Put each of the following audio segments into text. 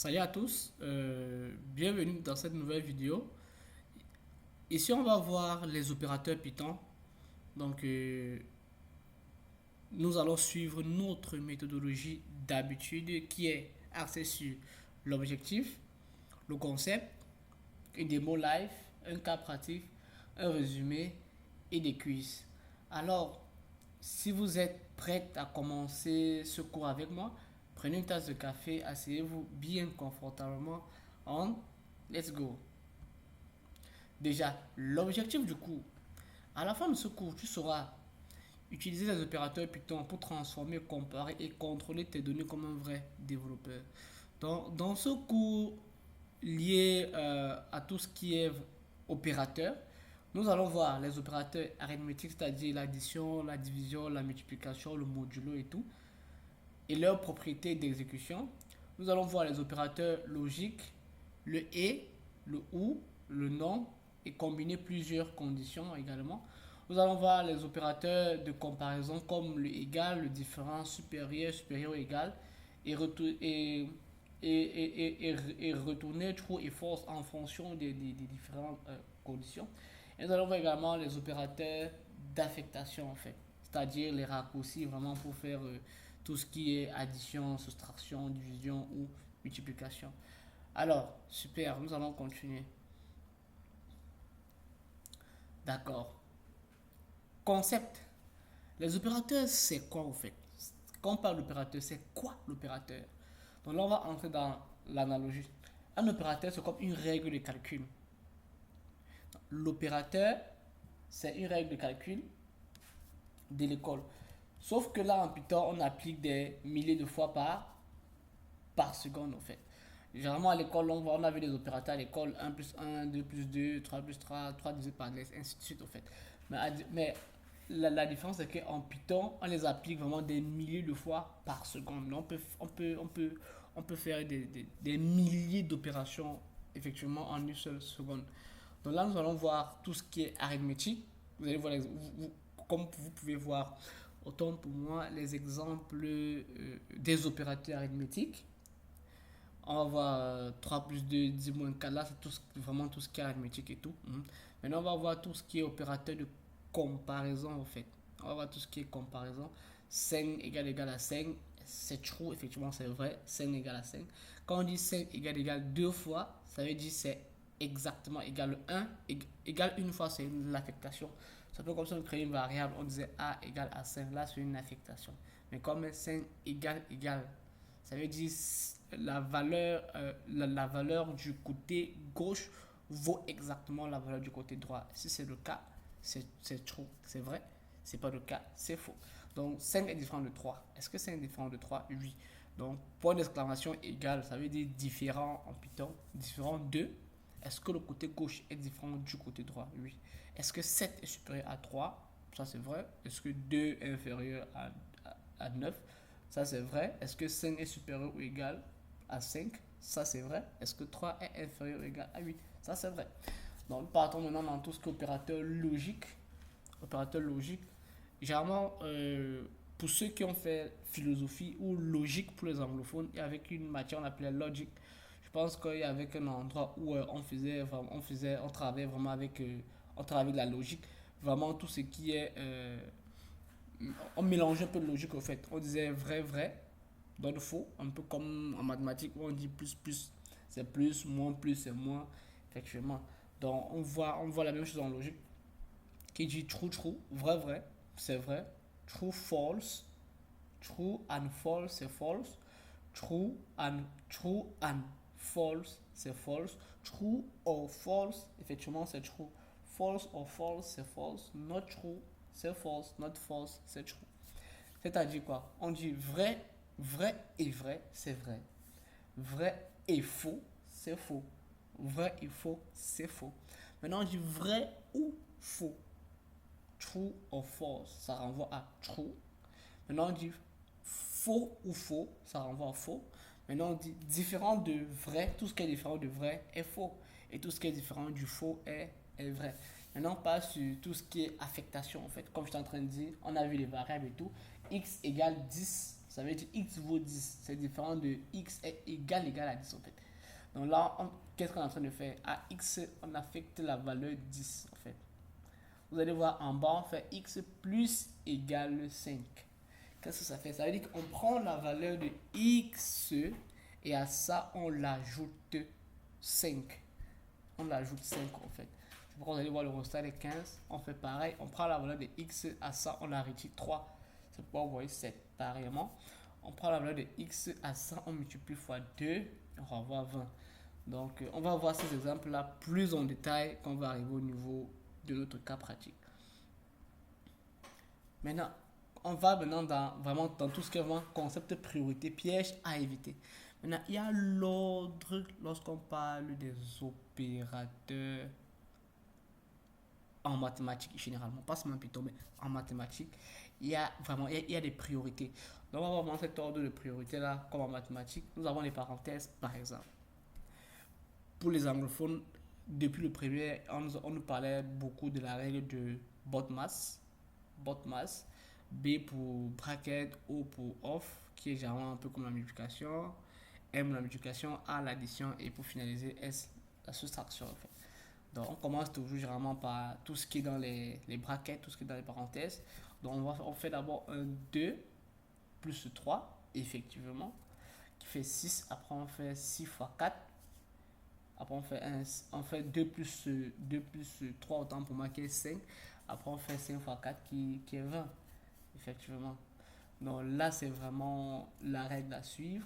Salut à tous, bienvenue dans cette nouvelle vidéo. Ici, on va voir les opérateurs Python. Donc, nous allons suivre notre méthodologie d'habitude qui est axée sur l'objectif, le concept, une démo live, un cas pratique, un résumé et des quiz. Alors, si vous êtes prête à commencer ce cours avec moi, prenez une tasse de café, asseyez-vous bien confortablement en let's go. Déjà, l'objectif du cours. À la fin de ce cours, tu sauras utiliser les opérateurs Python pour transformer, comparer et contrôler tes données comme un vrai développeur. Dans ce cours lié à tout ce qui est opérateur, nous allons voir les opérateurs arithmétiques, c'est-à-dire l'addition, la division, la multiplication, le modulo et tout, et leurs propriétés d'exécution. Nous allons voir les opérateurs logiques, le et, le ou, le non, et combiner plusieurs conditions également. Nous allons voir les opérateurs de comparaison comme le égal, le différent, supérieur, supérieur, égal, et, et retourner true et false en fonction des différentes conditions. Et nous allons voir également les opérateurs d'affectation en fait, c'est-à-dire les raccourcis vraiment pour faire tout ce qui est addition, soustraction, division ou multiplication. Alors, super, nous allons continuer. D'accord. Concept. Les opérateurs, c'est quoi en fait? Quand on parle d'opérateur, c'est quoi l'opérateur? Donc là, on va entrer dans l'analogie. Un opérateur, c'est comme une règle de calcul. L'opérateur, c'est une règle de calcul de l'école. Sauf que là, en Python, on applique des milliers de fois par seconde, en fait. Généralement, à l'école, on avait des opérateurs à l'école, un plus un, 2 plus 2, 3 plus 3, 3 divisé par 10, ainsi de suite, en fait. Mais la différence, c'est qu'en Python, on les applique vraiment des milliers de fois par seconde. On peut faire des milliers d'opérations, effectivement, en une seule seconde. Donc là, nous allons voir tout ce qui est arithmétique. Vous allez voir, comme vous pouvez voir, autant pour moi, les exemples des opérateurs arithmétiques. On va voir 3 plus 2, 10 moins 4. Là, c'est vraiment tout ce qui est arithmétique et tout. Maintenant, on va voir tout ce qui est opérateur de comparaison, en fait. On va voir tout ce qui est comparaison. 5 égale à 5. C'est true, effectivement, c'est vrai. 5 égale à 5. Quand on dit 5 égale 2 fois, ça veut dire c'est exactement égal à 1. Égal une fois, c'est l'affectation. C'est un peu comme si on créait une variable, on disait A égale à 5. Là, c'est une affectation. Mais comme 5 égale, ça veut dire la valeur du côté gauche vaut exactement la valeur du côté droit. Si c'est le cas, c'est true, c'est vrai. C'est pas le cas, c'est faux. Donc 5 est différent de 3. Est-ce que 5 est différent de 3? Oui. Donc point d'exclamation égal, ça veut dire différent en Python. Différent de. Est-ce que le côté gauche est différent du côté droit? Oui. Est-ce que 7 est supérieur à 3? Ça c'est vrai. Est-ce que 2 est inférieur à 9? Ça c'est vrai. Est-ce que 5 est supérieur ou égal à 5? Ça c'est vrai. Est-ce que 3 est inférieur ou égal à 8? Ça c'est vrai. Donc partons maintenant dans tout ce qui est opérateur logique. Opérateur logique. Généralement, pour ceux qui ont fait philosophie ou logique pour les anglophones, et avec une matière on appelait logic. Je pense qu'il y avait un endroit où on travaillait vraiment avec, on travaillait avec la logique, vraiment tout ce qui est, on mélangeait un peu de logique au fait. On disait vrai, vrai, donne faux, un peu comme en mathématiques où on dit plus, c'est plus, c'est moins, effectivement. Donc on voit la même chose en logique qui dit true, vrai, vrai, c'est vrai, false, true and false, c'est false, true and false, c'est false, true or false, effectivement, c'est true, false or false, c'est false, not true, c'est false, not false, c'est true. C'est-à-dire quoi? On dit vrai, vrai et vrai, c'est vrai. Vrai et faux, c'est faux. Vrai et faux, c'est faux. Maintenant, on dit vrai ou faux. True or false, ça renvoie à true. Maintenant, on dit faux ou faux, ça renvoie à faux. Maintenant, on dit différent de vrai, tout ce qui est différent de vrai est faux. Et tout ce qui est différent du faux est vrai. Maintenant, on passe sur tout ce qui est affectation. En fait, comme je suis en train de dire, on a vu les variables et tout. X égale 10 Ça veut dire x vaut 10. C'est différent de x est égal à 10 en fait. Donc là, qu'est-ce qu'on est en train de faire? À x, on affecte la valeur 10 en fait. Vous allez voir en bas, on fait x plus égale 5. Qu'est-ce que ça fait? Ça veut dire qu'on prend la valeur de x et à ça, on l'ajoute 5. On l'ajoute 5 en fait. C'est pourquoi vous allez voir le résultat est 15. On fait pareil. On prend la valeur de x à ça, on la retire 3. C'est pourquoi vous voyez c'est pareillement. On prend la valeur de x à ça, on multiplie fois 2, on renvoie 20. Donc, on va voir ces exemples-là plus en détail quand on va arriver au niveau de notre cas pratique. Maintenant, on va maintenant vraiment dans tout ce qui est vraiment concept priorité, piège à éviter. Maintenant, il y a l'ordre lorsqu'on parle des opérateurs en mathématiques généralement, pas seulement Python, mais en mathématiques, il y a vraiment il y a des priorités. Donc, on va voir vraiment cet ordre de priorité là, comme en mathématiques. Nous avons les parenthèses, par exemple. Pour les anglophones, depuis le premier, on nous parlait beaucoup de la règle de BODMAS. BODMAS. B pour bracket, O pour off, qui est généralement un peu comme la multiplication, M la multiplication, A l'addition et pour finaliser S la soustraction en fait. Donc on commence toujours généralement par tout ce qui est dans les brackets, tout ce qui est dans les parenthèses. Donc on fait d'abord un 2 plus 3, effectivement, qui fait 6. Après on fait 6 fois 4. Après on fait 2 plus 3 autant pour moi qui est 5. Après on fait 5 fois 4 qui est 20. Effectivement. Donc là, c'est vraiment la règle à suivre.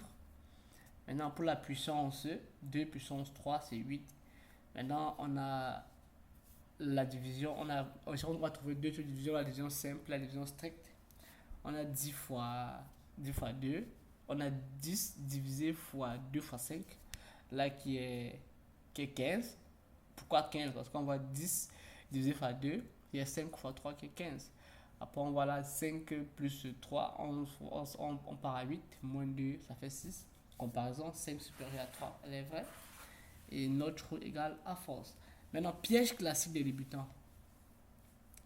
Maintenant, pour la puissance 2 puissance 3, c'est 8. Maintenant, on a la division. On va trouver deux divisions, la division simple, la division stricte. On a 10 fois 2. On a 10 divisé fois 2 fois 5. Là, qui est 15. Pourquoi 15? Parce qu'on voit 10 divisé par 2. Il y a 5 fois 3 qui est 15. Après, on voit là 5 plus 3, on part à 8, moins 2, ça fait 6. Comparaison, 5 supérieur à 3, elle est vraie. Et notre roue égale à force. Maintenant, piège classique des débutants.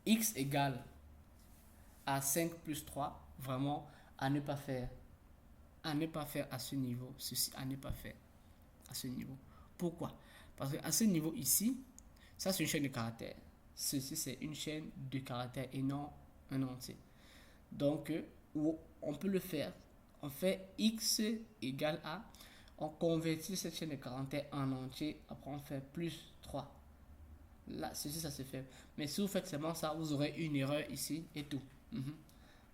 X égale à 5 plus 3, vraiment à ne pas faire. À ne pas faire à ce niveau. Ceci, à ne pas faire à ce niveau. Pourquoi? Parce qu'à ce niveau ici, ça c'est une chaîne de caractères. Ceci, c'est une chaîne de caractères et non un entier. Donc, on peut le faire. On fait x égale à. On convertit cette chaîne de caractères en entier. Après, on fait plus 3. Là, ceci, ça se fait. Mais si vous faites seulement ça, vous aurez une erreur ici et tout.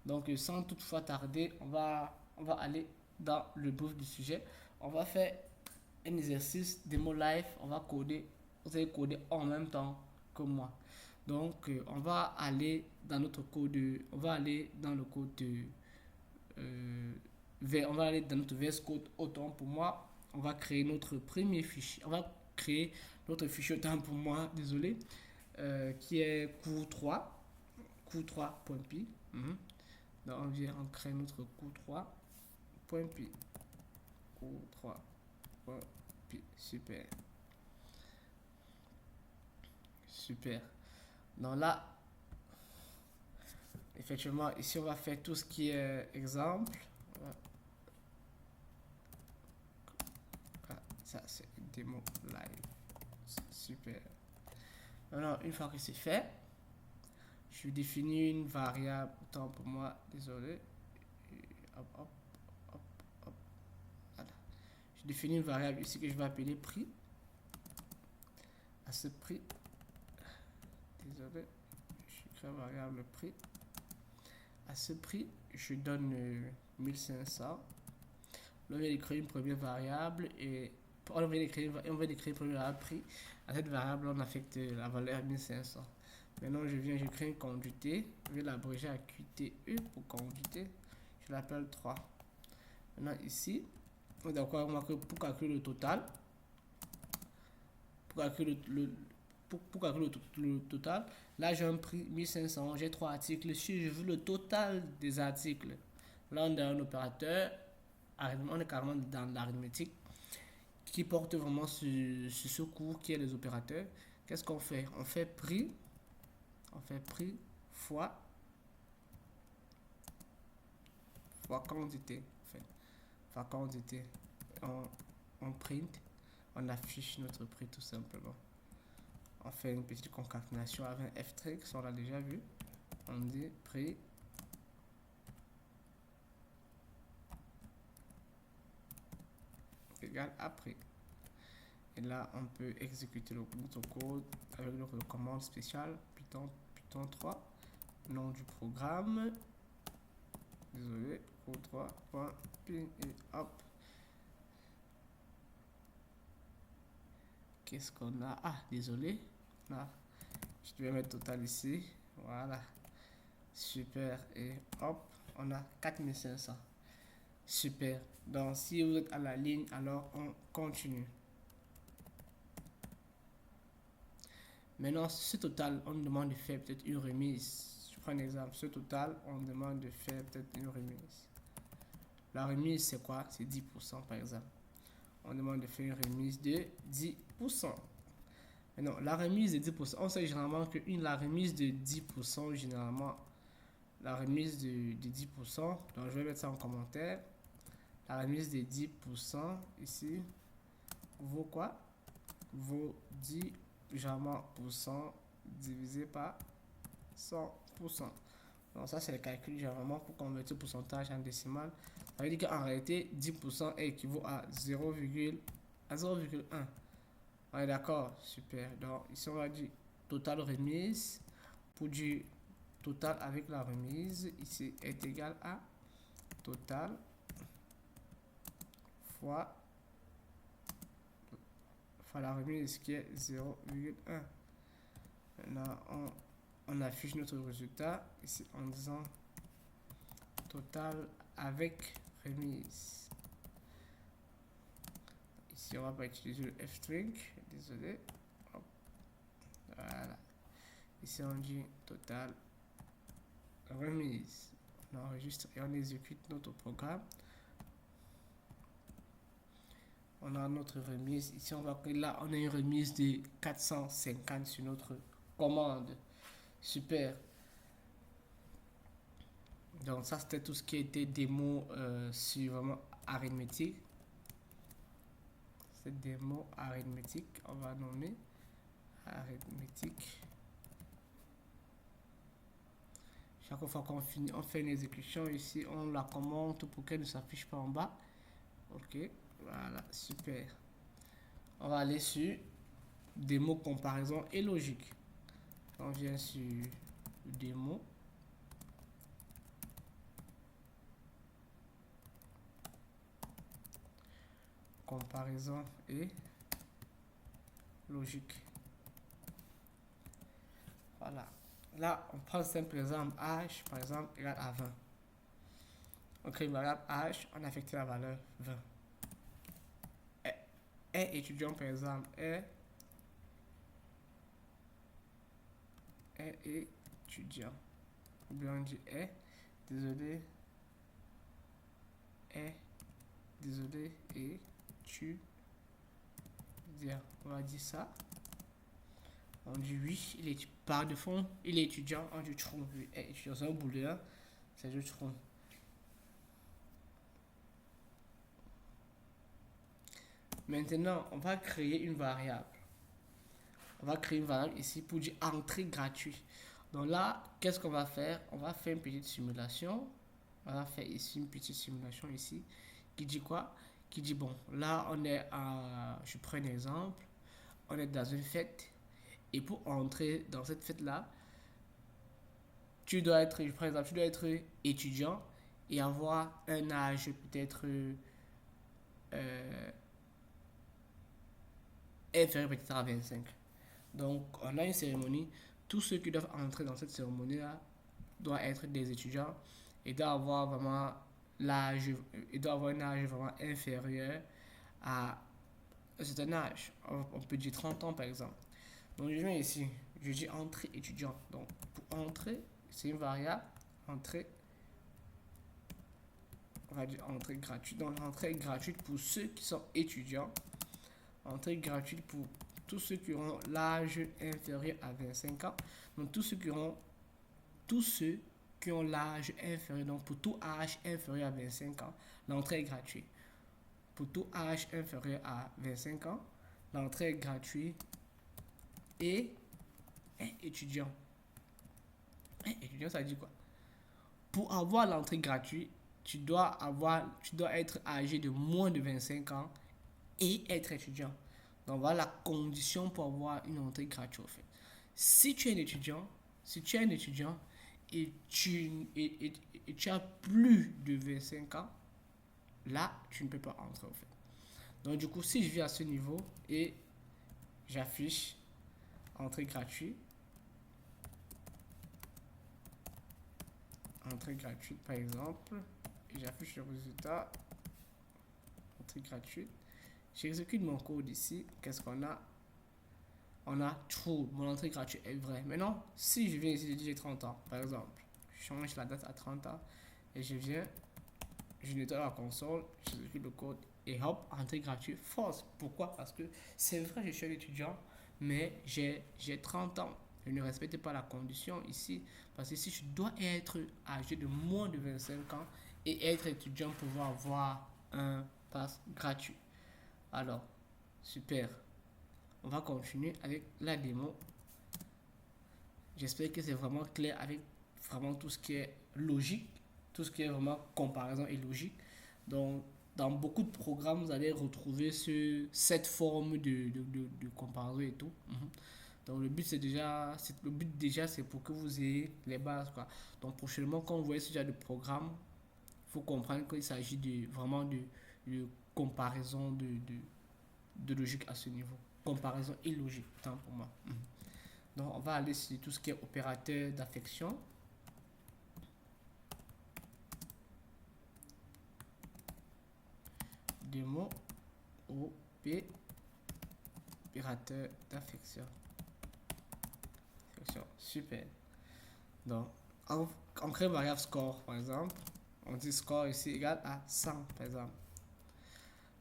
Donc, sans toutefois tarder, on va aller dans le bout du sujet. On va faire un exercice démo live. On va coder. Vous allez coder en même temps que moi. Donc, on va aller dans notre code, on va aller dans le code, on va aller dans notre VS Code. Autant pour moi, on va créer notre premier fichier. On va créer notre fichier autant pour moi, désolé, qui est cours 3, cours3.py. Donc, on crée notre cours 3.py. Cours 3.py. Super. Super. Donc là, effectivement, ici on va faire tout ce qui est exemple. Ça c'est une démo live. Super. Alors, une fois que c'est fait, je définis une variable. Autant pour moi, désolé. Hop. Voilà. Je définis une variable ici que je vais appeler prix. À ce prix, désolé, je crée la variable prix. À ce prix, je donne 1500. Là, on vient de créer une première variable et on vient de créer une première variable prix. À cette variable, on affecte la valeur 1500. Maintenant, je crée une quantité. Je vais l'abréger à QTE pour quantité. Je l'appelle 3. Maintenant, ici, d'accord, pour calculer le total, pour calculer le total, là j'ai un prix 1500, j'ai 3 articles. Si je veux le total des articles, là on est un opérateur, on est carrément dans l'arithmétique qui porte vraiment sur ce cours qui est les opérateurs. Qu'est-ce qu'on fait? On fait prix fois fois quantité. En fait, fois quantité. On print, on affiche notre prix tout simplement. On fait une petite concaténation avec un f-tricks, on l'a déjà vu. On dit prix égale à prix. Et là, on peut exécuter notre code avec notre commande spéciale Python 3, nom du programme. Désolé, code 3.ping et hop. Qu'est-ce qu'on a? Ah, désolé. Là, je vais mettre total ici. Voilà. Super. Et hop, on a 4500. Super. Donc, si vous êtes à la ligne, alors on continue. Maintenant, ce total, on demande de faire peut-être une remise. Je prends un exemple. Ce total, on demande de faire peut-être une remise. La remise, c'est quoi? C'est 10% par exemple. On demande de faire une remise de 10%. Maintenant, la remise de 10%, on sait généralement que la remise de 10%, généralement, la remise de 10%, donc je vais mettre ça en commentaire. La remise de 10% ici vaut quoi? Vaut 10 généralement % divisé par 100%. Donc ça c'est le calcul généralement pour convertir le pourcentage en décimal. Ça veut dire qu'en réalité 10% équivaut à 0,1. On est d'accord? Super. Donc ici on va dire total remise. Pour dire total avec la remise, ici est égal à total fois la remise qui est 0,1. Maintenant on affiche notre résultat ici en disant total avec remise. Ici on va pas utiliser le f-string, désolé. Hop. Voilà. Ici on dit total remise. On enregistre et on exécute notre programme. On a notre remise. Ici on voit que là on a une remise de 450 sur notre commande. Super. Donc ça c'était tout ce qui était démo sur vraiment arithmétique. Cette démo arithmétique, on va nommer arithmétique. Chaque fois qu'on finit, on fait une exécution ici, on la commente pour qu'elle ne s'affiche pas en bas. Ok, voilà, super. On va aller sur démo comparaison et logique. On vient sur démo. Comparaison et logique. Voilà. Là, on prend un simple exemple h, par exemple, égale à 20. On crée une variable h, on affecte la valeur 20. Et étudiant, par exemple, est étudiant. Ou bien on dit est, désolé, et tu dire, on va dire ça. On dit oui, il est par de fond, il est étudiant, on dit trou, étudiant, c'est un booléen, c'est du trou. Maintenant, on va créer une variable. On va créer une variable ici pour dire entrée gratuite. Donc là, qu'est-ce qu'on va faire? On va faire une petite simulation. On va faire ici une petite simulation ici qui dit quoi? Qui dit bon, là on est à, je prends un exemple, on est dans une fête et pour entrer dans cette fête là, tu dois être, je prends exemple, tu dois être étudiant et avoir un âge peut-être inférieur peut-être à 25. Donc on a une cérémonie, tous ceux qui doivent entrer dans cette cérémonie là doivent être des étudiants et doivent avoir vraiment l'âge, il doit avoir un âge vraiment inférieur à un certain âge. On peut dire 30 ans par exemple. Donc je viens ici, je dis entrée étudiant. Donc pour entrer, c'est une variable, entrée, on va dire entrée gratuite. Donc l'entrée est gratuite pour ceux qui sont étudiants. Entrée gratuite pour tous ceux qui auront l'âge inférieur à 25 ans. Donc tous ceux qui ont l'âge inférieur, donc pour tout âge inférieur à 25 ans, l'entrée est gratuite. Pour tout âge inférieur à 25 ans, l'entrée est gratuite et étudiant. Étudiant, ça dit quoi? Pour avoir l'entrée gratuite, tu dois être âgé de moins de 25 ans et être étudiant. Donc voilà la condition pour avoir une entrée gratuite en fait. Si tu es un étudiant, et tu as plus de 25 ans, là, tu ne peux pas entrer en fait. Donc du coup, si je viens à ce niveau et j'affiche entrée gratuite, par exemple, et j'affiche le résultat, entrée gratuite, j'exécute mon code ici, qu'est-ce qu'on a? On a true, mon entrée gratuite est vraie. Maintenant, si je viens ici, je dis j'ai 30 ans, par exemple, je change la date à 30 ans et je nettoie la console, j'exécute le code et hop, entrée gratuite, false. Pourquoi? Parce que c'est vrai, je suis un étudiant, mais j'ai 30 ans. Je ne respecte pas la condition ici, parce que si je dois être âgé de moins de 25 ans et être étudiant pour pouvoir avoir un pass gratuit. Alors, super. On va continuer avec la démo. J'espère que c'est vraiment clair avec vraiment tout ce qui est logique, tout ce qui est vraiment comparaison et logique. Donc, dans beaucoup de programmes, vous allez retrouver cette forme de comparaison et tout. Donc, le but déjà, c'est pour que vous ayez les bases, quoi. Donc, prochainement, quand vous voyez ce genre de programme, il faut comprendre qu'il s'agit vraiment de comparaison de logique à ce niveau. Comparaison illogique, tant pour moi. Donc, on va aller sur tout ce qui est opérateur d'affection. Démo opérateur d'affection. Super. Donc, on crée une variable score, par exemple. On dit score ici égal à 100, par exemple.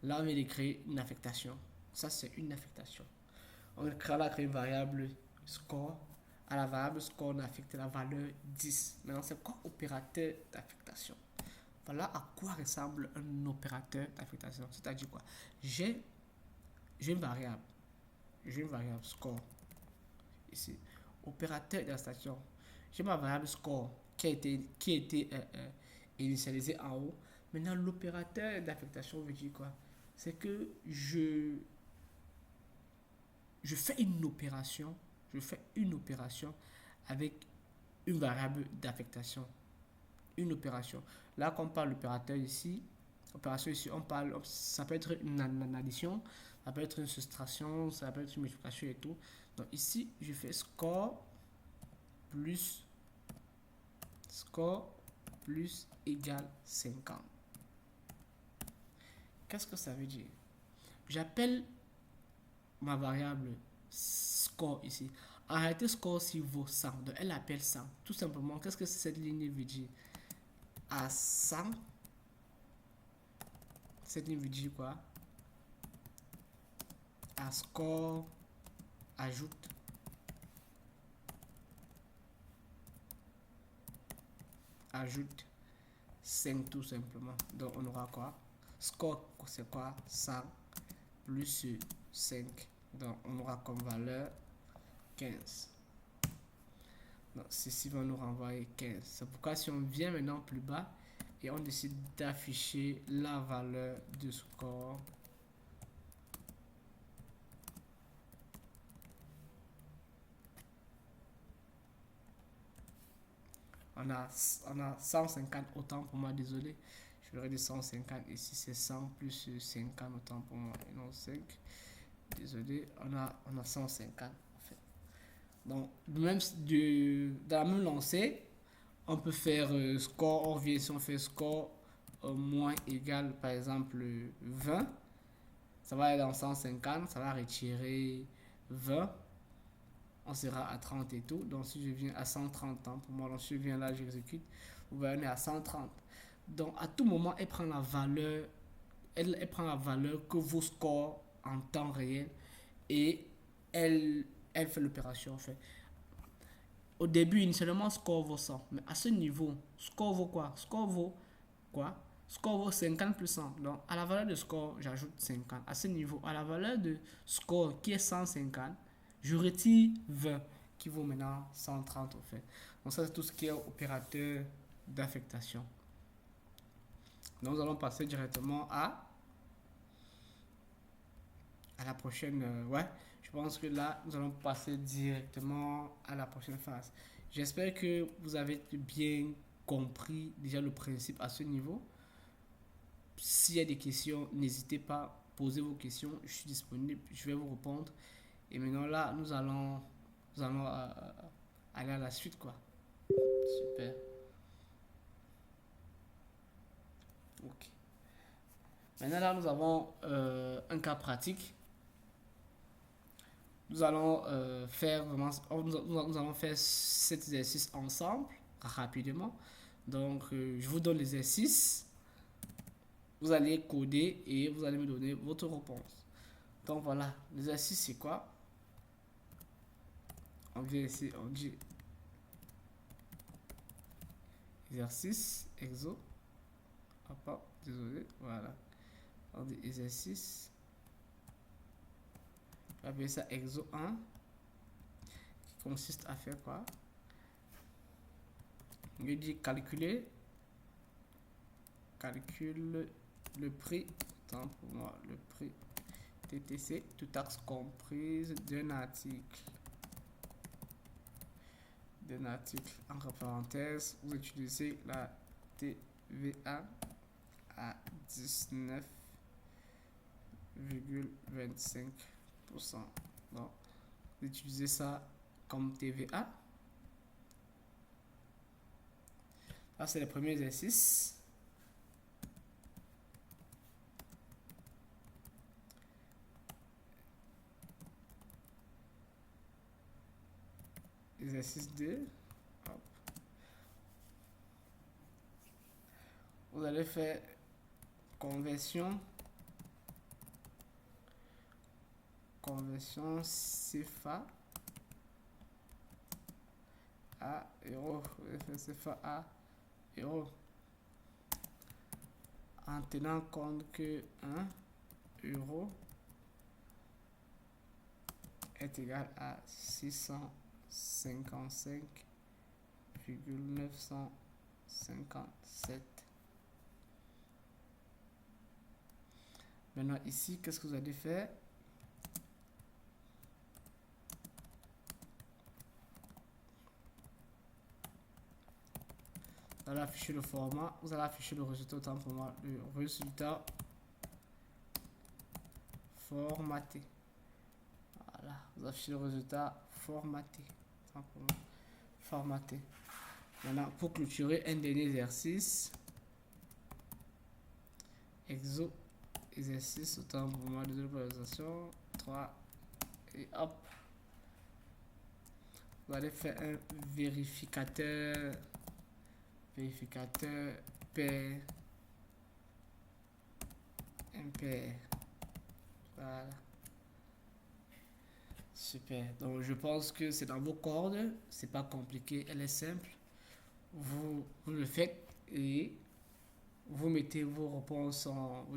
Là, on vient de créer une affectation. Ça, c'est une affectation. On va créer une variable score. À la variable score, on a affecté la valeur 10. Maintenant, c'est quoi opérateur d'affectation? Voilà à quoi ressemble un opérateur d'affectation. C'est-à-dire quoi? J'ai une variable. Score. Ici. Opérateur d'affectation. J'ai ma variable score qui a été initialisée en haut. Maintenant, l'opérateur d'affectation veut dire quoi? C'est que je fais une opération. Avec une variable d'affectation. Une opération. Là, quand on parle d'opérateur ici, ça peut être une addition, ça peut être une soustraction, ça peut être une multiplication et tout. Donc ici, je fais score plus égale 50. Qu'est-ce que ça veut dire? J'appelle ma variable score ici. En réalité, score ici vaut 100. Donc elle appelle 100. Tout simplement, qu'est-ce que cette ligne veut dire? À 100, cette ligne veut dire quoi? À score, ajoute ajoute 5 tout simplement. Donc on aura quoi? Score, c'est quoi? 100 plus 5. Donc on aura comme valeur 15. Donc ceci va nous renvoyer 15. C'est pourquoi si on vient maintenant plus bas et on décide d'afficher la valeur de score, on a 150, autant pour moi, désolé. Je vais dire 150 ici, c'est 100 plus 50, autant pour moi, et non 5. Désolé, on a 150 en fait. Donc, dans la même lancée, on peut faire score, on revient si on fait score moins égal, par exemple 20. Ça va aller dans 150, ça va retirer 20. On sera à 30 et tout. Donc si je viens à 130 ans, pour moi, donc si je viens là, j'exécute, vous voyez, on est à 130. Donc à tout moment, elle prend la valeur, que vos scores en temps réel et elle fait l'opération en fait. au début, initialement, score vaut 100. Mais à ce niveau, score vaut quoi? Score vaut quoi? Score vaut 50 plus 100. Donc, à la valeur de score, j'ajoute 50. À ce niveau, à la valeur de score qui est 150, je retire 20 qui vaut maintenant 130 au fait. Donc, ça, c'est tout ce qui est opérateur d'affectation. Donc, nous allons passer directement à la prochaine. Ouais, je pense que là, nous allons passer directement à la prochaine phase. J'espère que vous avez bien compris déjà le principe à ce niveau. S'il y a des questions, n'hésitez pas, posez vos questions, je suis disponible, je vais vous répondre. Et maintenant là, nous allons aller à la suite quoi. Super. Ok. Maintenant là, nous avons un cas pratique. Nous allons faire vraiment, nous allons faire cet exercice ensemble rapidement. Donc, je vous donne l'exercice. Vous allez coder et vous allez me donner votre réponse. Donc voilà, l'exercice c'est quoi? On vient ici, on dit exercice, exo. Hop, désolé, voilà. On dit exercice. On va appeler ça exo 1. Qui consiste à faire quoi? On lui dit calculer. Calcule le prix. Tant pour moi, le prix TTC, toute taxe comprise d'un article. Entre parenthèses, vous utilisez la TVA à 19,25%. Donc, vous utilisez ça comme TVA. Là, c'est le premier exercice. Exercice 2. Hop. Vous allez faire conversion CFA à euro. Vous allez faire CFA à euro. En tenant compte que 1 euro est égal à 655,957. Maintenant ici, qu'est-ce que vous allez faire? Vous allez afficher le format, vous allez afficher le résultat, autant pour moi, le résultat formaté. Voilà, vous affichez le résultat formaté. Formaté. Maintenant, pour clôturer un dernier exercice, exo, exercice, autant pour moi, de visualisation, 3, et hop. Vous allez faire un vérificateur pair impair. Voilà. Super. Donc je pense que c'est dans vos cordes, c'est pas compliqué, elle est simple. Vous le faites et vous mettez vos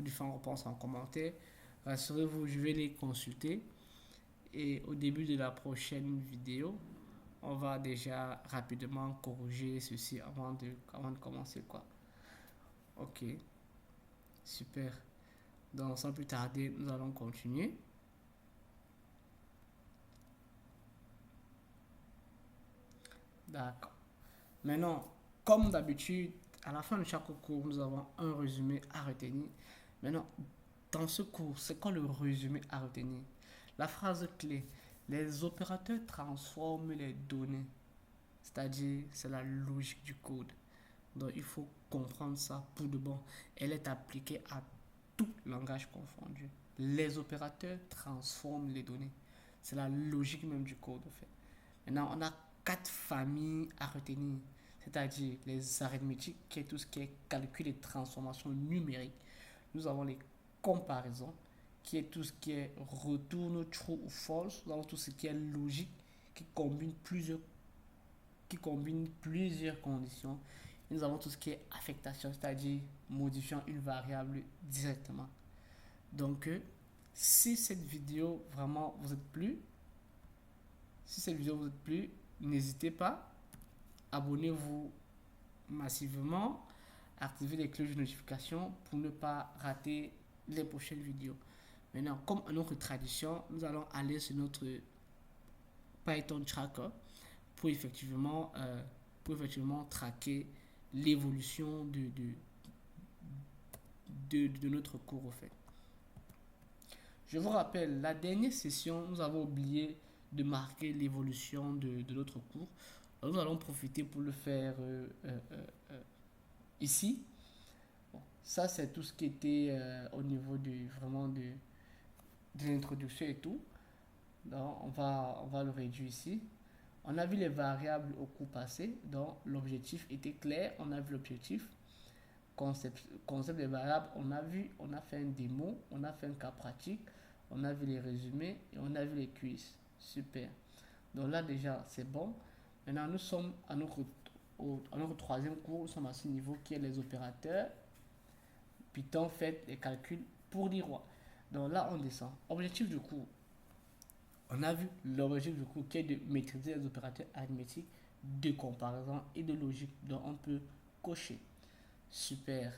différentes réponses en commentaire. Rassurez-vous, je vais les consulter. Et au début de la prochaine vidéo, on va déjà rapidement corriger ceci avant de commencer quoi. Ok, super. Donc sans plus tarder, nous allons continuer. D'accord. Maintenant, comme d'habitude, à la fin de chaque cours, nous avons un résumé à retenir. Maintenant, dans ce cours, c'est quoi le résumé à retenir? La phrase clé, les opérateurs transforment les données. C'est-à-dire, c'est la logique du code. Donc, il faut comprendre ça pour de bon. Elle est appliquée à tout langage confondu. Les opérateurs transforment les données. C'est la logique même du code, en fait. Maintenant, on a 4 familles à retenir. C'est-à-dire les arithmétiques, qui est tout ce qui est calcul et transformation numérique. Nous avons les comparaisons, qui est tout ce qui est retourne true ou false. Nous avons tout ce qui est logique, qui combine plusieurs qui combine plusieurs conditions. Nous avons tout ce qui est affectation, c'est-à-dire modifiant une variable directement. Donc, si cette vidéo vraiment vous a plu, n'hésitez pas, abonnez-vous massivement, activez les cloches de notification pour ne pas rater les prochaines vidéos. Maintenant, comme à notre tradition, nous allons aller sur notre Python Tracker pour effectivement traquer l'évolution de notre cours au fait. Je vous rappelle, la dernière session, nous avons oublié de marquer l'évolution de notre cours. Alors, nous allons profiter pour le faire ici. Bon, ça, c'est tout ce qui était au niveau de l'introduction et tout. Donc, on va le réduire ici. On a vu les variables au cours passé, donc l'objectif était clair, on a vu l'objectif. Concept des variables, on a fait une démo, on a fait un cas pratique, on a vu les résumés et on a vu les quiz. Super. Donc là déjà c'est bon. Maintenant nous sommes à notre troisième cours, nous sommes à ce niveau qui est les opérateurs. Python fait les calculs pour l'IROI. Donc là on descend. Objectif du cours. On a vu l'objectif du cours qui est de maîtriser les opérateurs arithmétiques, de comparaison et de logique. Donc on peut cocher. Super.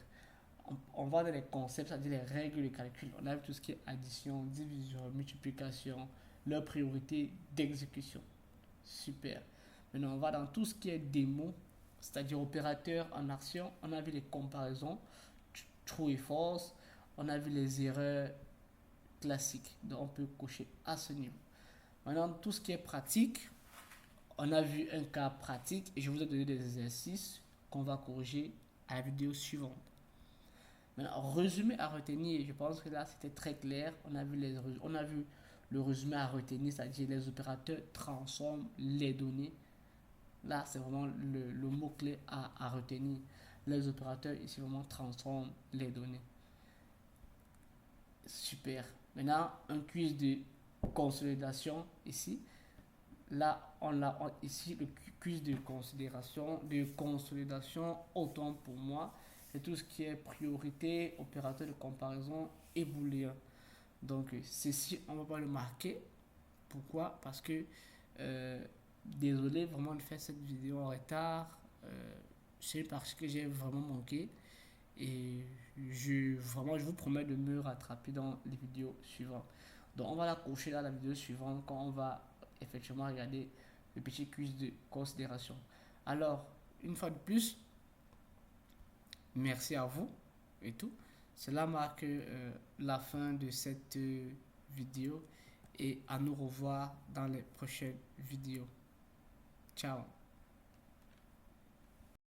On va dans les concepts, c'est-à-dire les règles de calcul. On a vu tout ce qui est addition, division, multiplication, leur priorité d'exécution. Super. Maintenant, on va dans tout ce qui est démo, c'est-à-dire opérateur en action. On a vu les comparaisons, true et false. On a vu les erreurs classiques. Donc, on peut cocher à ce niveau. Maintenant, tout ce qui est pratique, on a vu un cas pratique et je vous ai donné des exercices qu'on va corriger à la vidéo suivante. Maintenant, résumé à retenir, je pense que là c'était très clair. On a vu le résumé à retenir, c'est-à-dire les opérateurs transforment les données. Là, c'est vraiment le mot-clé à retenir. Les opérateurs ici vraiment transforment les données. Super. Maintenant, un quiz de consolidation ici. Là, ici le quiz de consolidation, autant pour moi, c'est tout ce qui est priorité, opérateur de comparaison et booléen. Donc, ceci, on ne va pas le marquer. Pourquoi? Parce que, désolé vraiment de faire cette vidéo en retard. C'est parce que j'ai vraiment manqué. Et je vous promets de me rattraper dans les vidéos suivantes. Donc, on va la cocher dans la vidéo suivante quand on va effectivement regarder le petit quiz de considération. Alors, une fois de plus, merci à vous et tout. Cela marque la fin de cette vidéo et à nous revoir dans les prochaines vidéos. Ciao.